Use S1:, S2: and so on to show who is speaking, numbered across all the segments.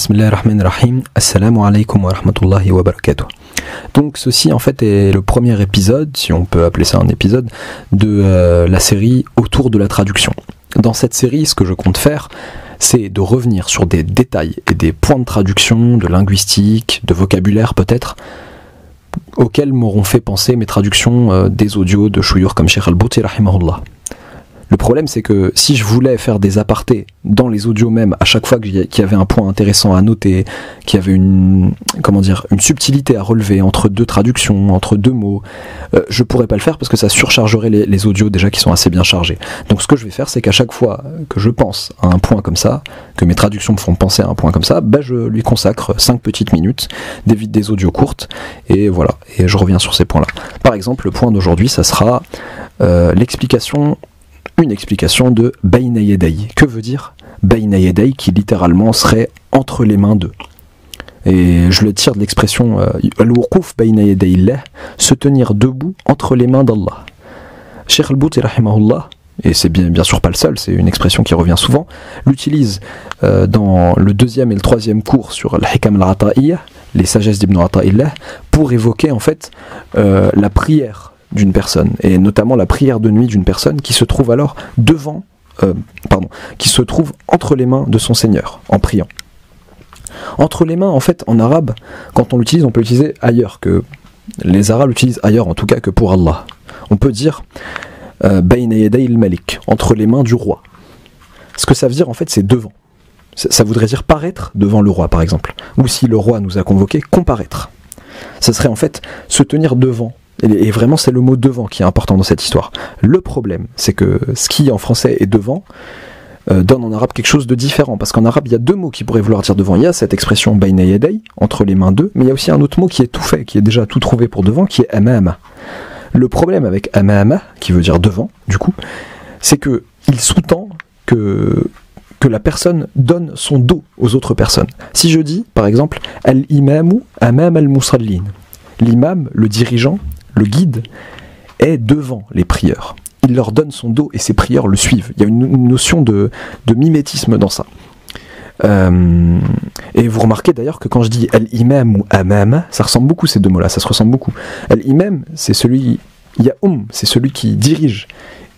S1: Bismillahirrahmanirrahim. Assalamu alaikum wa rahmatullahi wa barakatuh. Donc ceci en fait est le premier épisode, si on peut appeler ça un épisode, de la série autour de la traduction. Dans cette série, ce que je compte faire, c'est de revenir sur des détails et des points de traduction, de linguistique, de vocabulaire peut-être, auxquels m'auront fait penser mes traductions des audios de Shuyukh comme Cheikh Al-Bouti rahimahullah. Le problème, c'est que si je voulais faire des apartés dans les audios même, à chaque fois qu'il y avait un point intéressant à noter, qu'il y avait une subtilité à relever entre deux traductions, entre deux mots, je pourrais pas le faire parce que ça surchargerait les audios déjà qui sont assez bien chargés. Donc ce que je vais faire, c'est qu'à chaque fois que je pense à un point comme ça, que mes traductions me font penser à un point comme ça, je lui consacre 5 petites minutes, d'évite des audios courtes, et voilà, et je reviens sur ces points-là. Par exemple, le point d'aujourd'hui, ça sera une explication de Bayna Yaday. Que veut dire Bayna Yaday, qui littéralement serait entre les mains d'eux? Et je le tire de l'expression Al-Wuquf Bayna Yaday Allah, se tenir debout entre les mains d'Allah. Cheikh Al-Bouti rahimahullah, et c'est bien sûr pas le seul, c'est une expression qui revient souvent, l'utilise dans le 2e et le 3e cours sur Al-Hikam Al-Ata'iyya, les sagesses d'Ibn Ata'illah, pour évoquer en fait la prière d'une personne, et notamment la prière de nuit d'une personne qui se trouve alors qui se trouve entre les mains de son Seigneur, en priant. Entre les mains, en fait, en arabe, quand on l'utilise, on peut l'utiliser ailleurs, que les Arabes l'utilisent ailleurs, en tout cas, que pour Allah. On peut dire Bayna Yaday al-Malik, entre les mains du roi. Ce que ça veut dire, en fait, c'est devant. Ça voudrait dire paraître devant le roi, par exemple. Ou si le roi nous a convoqués, comparaître. Ça serait en fait se tenir devant. Et vraiment, c'est le mot devant qui est important dans cette histoire. Le problème, c'est que ce qui en français est devant donne en arabe quelque chose de différent. Parce qu'en arabe, il y a 2 mots qui pourraient vouloir dire devant. Il y a cette expression Bayna Yaday, entre les mains d'eux, mais il y a aussi un autre mot qui est tout fait, qui est déjà tout trouvé pour devant, qui est amama. Le problème avec amama, qui veut dire devant, du coup, c'est que il sous-tend que la personne donne son dos aux autres personnes. Si je dis, par exemple, al-imamu amam al-musallin, l'imam, le dirigeant, le guide, est devant les prieurs. Il leur donne son dos et ses prieurs le suivent. Il y a une notion de mimétisme dans ça. Et vous remarquez d'ailleurs que quand je dis al-imam ou amama, ça ressemble beaucoup ces 2 mots-là, ça se ressemble beaucoup. Al-imam, c'est celui, c'est celui qui dirige.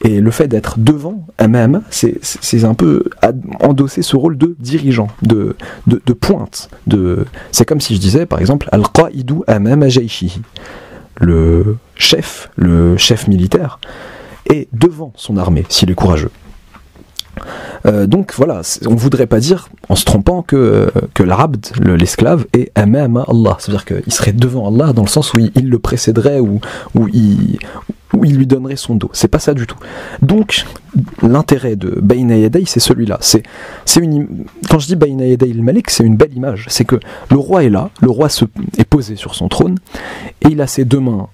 S1: Et le fait d'être devant, amama, c'est un peu endosser ce rôle de dirigeant, de pointe. C'est comme si je disais, par exemple, al-qa'idu amama jayshihi. Le chef militaire, est devant son armée, s'il est courageux. Donc voilà, on ne voudrait pas dire, en se trompant, que l'abd, l'esclave, est amama Allah. C'est-à-dire qu'il serait devant Allah dans le sens où il le précéderait, où il lui donnerait son dos. C'est pas ça du tout. Donc, l'intérêt de Bayna Yaday, c'est celui-là. Quand je dis Bayna Yaday al-Malik, c'est une belle image. C'est que le roi est là, le roi est posé sur son trône, et il a ses 2 mains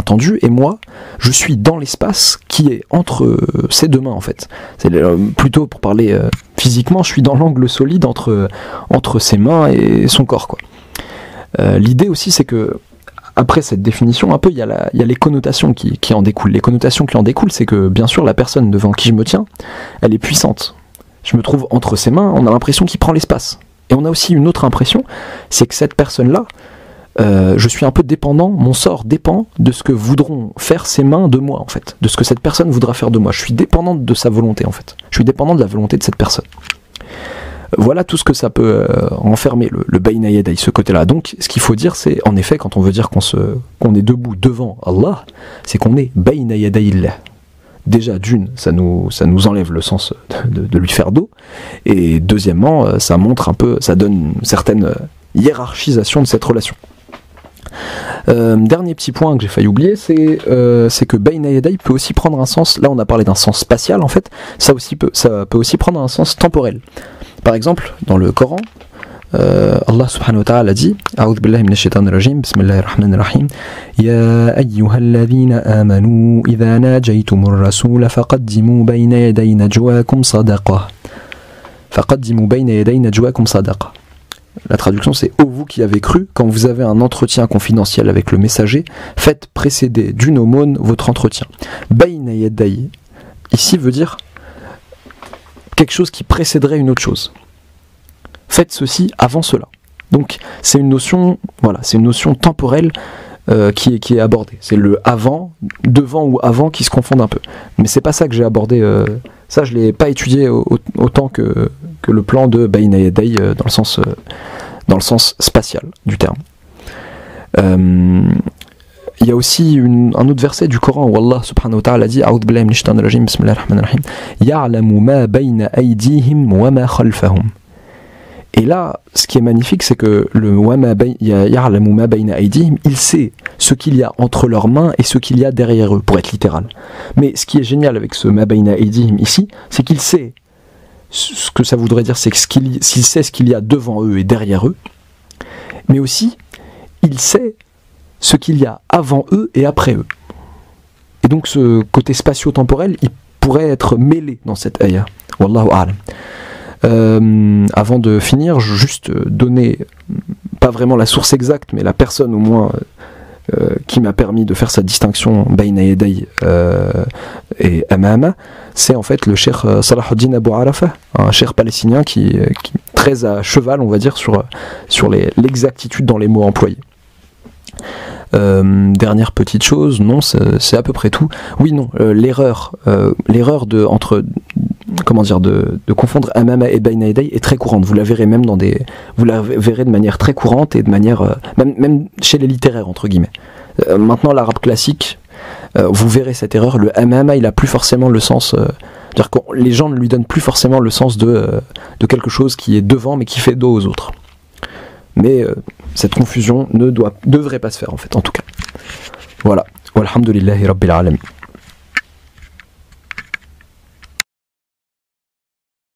S1: tendues, et moi, je suis dans l'espace qui est entre ces 2 mains, en fait. C'est plutôt, pour parler physiquement, je suis dans l'angle solide entre ses mains et son corps, quoi. L'idée aussi, c'est que après cette définition, un peu, il y a les connotations qui en découlent. Les connotations qui en découlent, c'est que, bien sûr, la personne devant qui je me tiens, elle est puissante. Je me trouve entre ses mains, on a l'impression qu'il prend l'espace. Et on a aussi une autre impression, c'est que cette personne-là, je suis un peu dépendant, mon sort dépend de ce que voudront faire ses mains de moi, en fait. De ce que cette personne voudra faire de moi. Je suis dépendant de sa volonté, en fait. Je suis dépendant de la volonté de cette personne. Voilà tout ce que ça peut renfermer, le Bayna Yaday, ce côté-là. Donc, ce qu'il faut dire, c'est, en effet, quand on veut dire qu'on est debout devant Allah, c'est qu'on est Bayna Yaday Allah. Déjà, d'une, ça nous enlève le sens de lui faire dos, et deuxièmement, ça montre un peu, ça donne une certaine hiérarchisation de cette relation. Dernier petit point que j'ai failli oublier, c'est que Bayna Yaday peut aussi prendre un sens, là on a parlé d'un sens spatial en fait, ça peut aussi prendre un sens temporel. Par exemple, dans le Coran, Allah subhanahu wa ta'ala dit A'udhu billahi minash shaitanir rajim, bismillahir rahmanir rahim, Ya ayyuhalladhina amanu idha najaytumur rasula faqaddimu bayna yaday najwakum sadaqah. Faqaddimu bayna yaday najwakum sadaqah. La traduction c'est « Ô vous qui avez cru, quand vous avez un entretien confidentiel avec le messager, faites précéder d'une aumône votre entretien. » Bayna yaday, ici veut dire quelque chose qui précéderait une autre chose. faites ceci avant cela. Donc c'est une notion, voilà, c'est une notion temporelle qui est abordée. C'est le avant, devant ou avant qui se confondent un peu. Mais c'est pas ça que j'ai abordé. Ça, je l'ai pas étudié autant que le plan de Bayna Yaday dans le sens spatial du terme. Il y a aussi un autre verset du Coran où Allah subhanahu wa ta'ala dit A'udhu billahi minash shaitanir rajim, bismillahir rahmanir rahim, Ya'lamu ma bayna aydihim wa ma khalfahum. Et là, ce qui est magnifique, c'est que le Ya'lamu ma bayna aydihim, il sait ce qu'il y a entre leurs mains et ce qu'il y a derrière eux, pour être littéral. Mais ce qui est génial avec ce ma bayna aydihim ici, c'est qu'il sait ce que ça voudrait dire, c'est qu'il sait ce qu'il y a devant eux et derrière eux, mais aussi il sait ce qu'il y a avant eux et après eux. Et donc ce côté spatio-temporel, il pourrait être mêlé dans cette ayah. Wallahu a'lam. Avant de finir, je veux juste donner, pas vraiment la source exacte, mais la personne au moins qui m'a permis de faire cette distinction Bayna Yaday et Amama, c'est en fait le cheikh Salahuddin Abu Arafa, un cheikh palestinien qui est très à cheval, on va dire, sur l'exactitude dans les mots employés. Dernière petite chose, non, c'est à peu près tout. Oui, non, l'erreur de confondre Amama et Bayna Yaday est très courante. Vous la verrez même vous la verrez de manière très courante et de manière même chez les littéraires entre guillemets. Maintenant, l'arabe classique, vous verrez cette erreur. Le Amama, il a plus forcément le sens. C'est-à-dire que les gens ne lui donnent plus forcément le sens de quelque chose qui est devant mais qui fait dos aux autres. Mais cette confusion ne devrait pas se faire en fait, en tout cas. Voilà. Walhamdulillahi Rabbil Alamin.